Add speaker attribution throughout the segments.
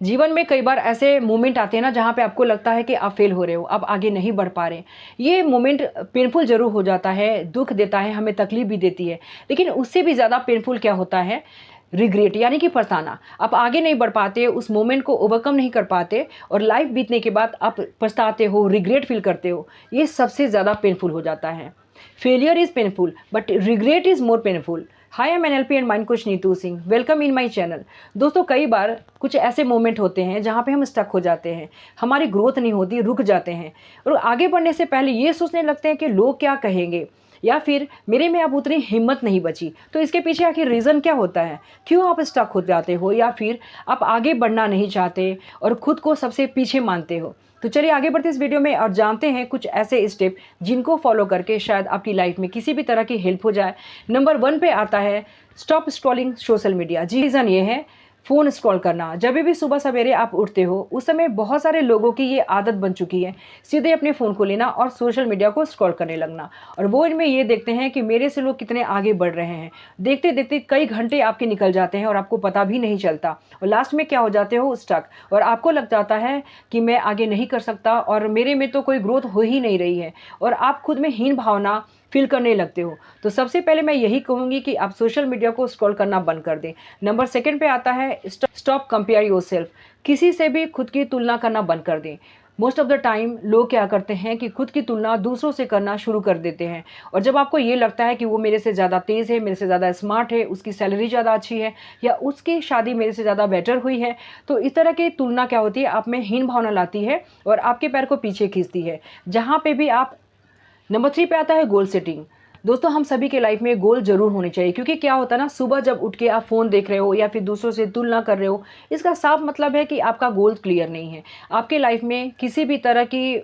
Speaker 1: जीवन में कई बार ऐसे मोमेंट आते हैं ना जहाँ पे आपको लगता है कि आप फेल हो रहे हो, आप आगे नहीं बढ़ पा रहे। ये मोमेंट पेनफुल ज़रूर हो जाता है, दुःख देता है, हमें तकलीफ़ भी देती है। लेकिन उससे भी ज़्यादा पेनफुल क्या होता है, रिग्रेट यानी कि पछताना। आप आगे नहीं बढ़ पाते, उस मोमेंट को ओवरकम नहीं कर पाते और लाइफ़ बीतने के बाद आप पछताते हो, रिग्रेट फ़ील करते हो। ये सबसे ज़्यादा पेनफुल हो जाता है। Failure is painful but regret is more painful. Hi, I am NLP and mind coach Neetu Singh. Welcome in my channel. दोस्तों, कई बार कुछ ऐसे मोमेंट होते हैं जहाँ पे हम स्टक हो जाते हैं, हमारी ग्रोथ नहीं होती, रुक जाते हैं और आगे बढ़ने से पहले ये सोचने लगते हैं कि लोग क्या कहेंगे या फिर मेरे में अब उतनी हिम्मत नहीं बची। तो इसके पीछे आखिर रीज़न क्या होता है, क्यों आप स्टक हो जाते हो या फिर आप आगे बढ़ना नहीं चाहते और खुद को सबसे पीछे मानते हो। तो चलिए आगे बढ़ते इस वीडियो में और जानते हैं कुछ ऐसे स्टेप जिनको फॉलो करके शायद आपकी लाइफ में किसी भी तरह की हेल्प हो जाए। नंबर 1 पे आता है स्टॉप स्क्रॉलिंग सोशल मीडिया। जी, रीज़न ये है फ़ोन स्क्रॉल करना। जब भी सुबह सवेरे आप उठते हो उस समय बहुत सारे लोगों की ये आदत बन चुकी है, सीधे अपने फ़ोन को लेना और सोशल मीडिया को स्क्रॉल करने लगना। और वो इनमें ये देखते हैं कि मेरे से लोग कितने आगे बढ़ रहे हैं। देखते देखते कई घंटे आपके निकल जाते हैं और आपको पता भी नहीं चलता और लास्ट में क्या हो जाते हो, स्टक। और आपको लग जाता है कि मैं आगे नहीं कर सकता और मेरे में तो कोई ग्रोथ हो ही नहीं रही है और आप खुद में हीन भावना फील करने लगते हो। तो सबसे पहले मैं यही कहूँगी कि आप सोशल मीडिया को स्क्रॉल करना बंद कर दें। नंबर 2 पे आता है स्टॉप कंपेयर योरसेल्फ। किसी से भी खुद की तुलना करना बंद कर दें। मोस्ट ऑफ द टाइम लोग क्या करते हैं कि खुद की तुलना दूसरों से करना शुरू कर देते हैं और जब आपको ये लगता है कि वो मेरे से ज़्यादा तेज़ है, मेरे से ज़्यादा स्मार्ट है, उसकी सैलरी ज़्यादा अच्छी है या उसकी शादी मेरे से ज़्यादा बेटर हुई है, तो इस तरह की तुलना क्या होती है, आप में हीन भावना लाती है और आपके पैर को पीछे खींचती है। जहाँ पे भी आप नंबर 3 पे आता है गोल सेटिंग। दोस्तों, हम सभी के लाइफ में गोल ज़रूर होने चाहिए क्योंकि क्या होता है ना, सुबह जब उठ के आप फ़ोन देख रहे हो या फिर दूसरों से तुलना कर रहे हो, इसका साफ मतलब है कि आपका गोल क्लियर नहीं है। आपके लाइफ में किसी भी तरह की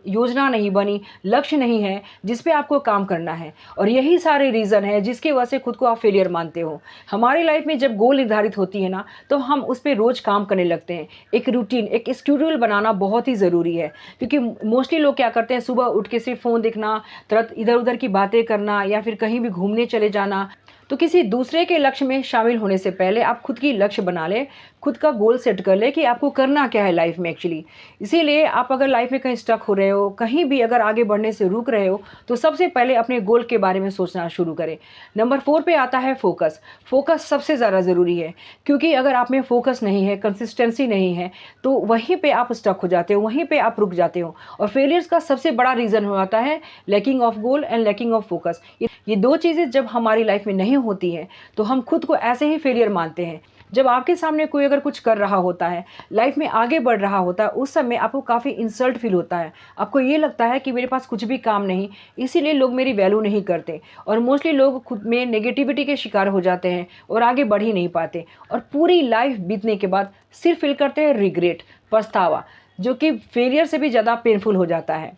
Speaker 1: योजना नहीं बनी, लक्ष्य नहीं है जिस पे आपको काम करना है और यही सारे रीज़न है जिसकी वजह से खुद को आप फेलियर मानते हो। हमारी लाइफ में जब गोल निर्धारित होती है ना, तो हम उस पे रोज़ काम करने लगते हैं। एक रूटीन, एक शेड्यूल बनाना बहुत ही ज़रूरी है क्योंकि मोस्टली लोग क्या करते हैं, सुबह उठ के सिर्फ फ़ोन देखना, तुरंत इधर-उधर की बातें करना या फिर कहीं भी घूमने चले जाना। तो किसी दूसरे के लक्ष्य में शामिल होने से पहले आप खुद की लक्ष्य बना लें, खुद का गोल सेट कर लें कि आपको करना क्या है लाइफ में एक्चुअली। इसीलिए आप अगर लाइफ में कहीं स्टक हो रहे हो, कहीं भी अगर आगे बढ़ने से रुक रहे हो, तो सबसे पहले अपने गोल के बारे में सोचना शुरू करें। नंबर 4 पे आता है फोकस। फोकस सबसे ज़्यादा ज़रूरी है क्योंकि अगर आप में फोकस नहीं है, कंसिस्टेंसी नहीं है, तो वहीं पे आप स्टक हो जाते हो, वहीं पे आप रुक जाते हो और फेलियर्स का सबसे बड़ा रीज़न हो जाता है lacking of goal and lacking of focus. ये 2 चीज़ें जब हमारी लाइफ में नहीं होती हैं, तो हम खुद को ऐसे ही फेलियर मानते हैं। जब आपके सामने कोई अगर कुछ कर रहा होता है, लाइफ में आगे बढ़ रहा होता है, उस समय आपको काफ़ी इंसल्ट फील होता है। आपको ये लगता है कि मेरे पास कुछ भी काम नहीं, इसीलिए लोग मेरी वैल्यू नहीं करते और मोस्टली लोग खुद में नेगेटिविटी के शिकार हो जाते हैं और आगे बढ़ ही नहीं पाते और पूरी लाइफ बीतने के बाद सिर्फ फील करते हैं रिग्रेट, पछतावा, जो कि फेलियर से भी ज़्यादा पेनफुल हो जाता है।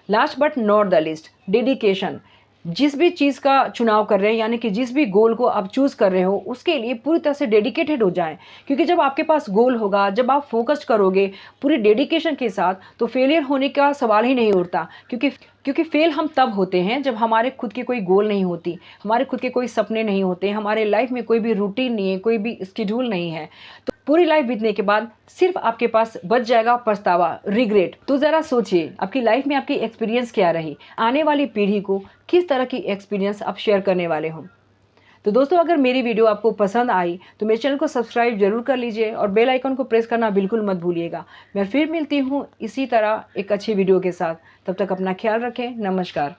Speaker 1: Last but not the least, dedication. जिस भी चीज़ का चुनाव कर रहे हैं यानी कि जिस भी गोल को आप चूज़ कर रहे हो, उसके लिए पूरी तरह से डेडिकेटेड हो जाएं क्योंकि जब आपके पास गोल होगा, जब आप फोकस्ड करोगे पूरी डेडिकेशन के साथ, तो फेलियर होने का सवाल ही नहीं उठता क्योंकि फेल हम तब होते हैं जब हमारे खुद की कोई गोल नहीं होती, हमारे खुद के कोई सपने नहीं होते, हमारे लाइफ में कोई भी रूटीन नहीं है, कोई भी स्केड्यूल नहीं है। तो पूरी लाइफ बीतने के बाद सिर्फ आपके पास बच जाएगा पछतावा, रिग्रेट। तो ज़रा सोचिए आपकी लाइफ में आपकी एक्सपीरियंस क्या रही, आने वाली पीढ़ी को किस तरह की एक्सपीरियंस आप शेयर करने वाले हो। तो दोस्तों, अगर मेरी वीडियो आपको पसंद आई तो मेरे चैनल को सब्सक्राइब जरूर कर लीजिए और बेल आइकन को प्रेस करना बिल्कुल मत भूलिएगा। मैं फिर मिलती हूँ इसी तरह एक अच्छी वीडियो के साथ। तब तक अपना ख्याल रखें। नमस्कार।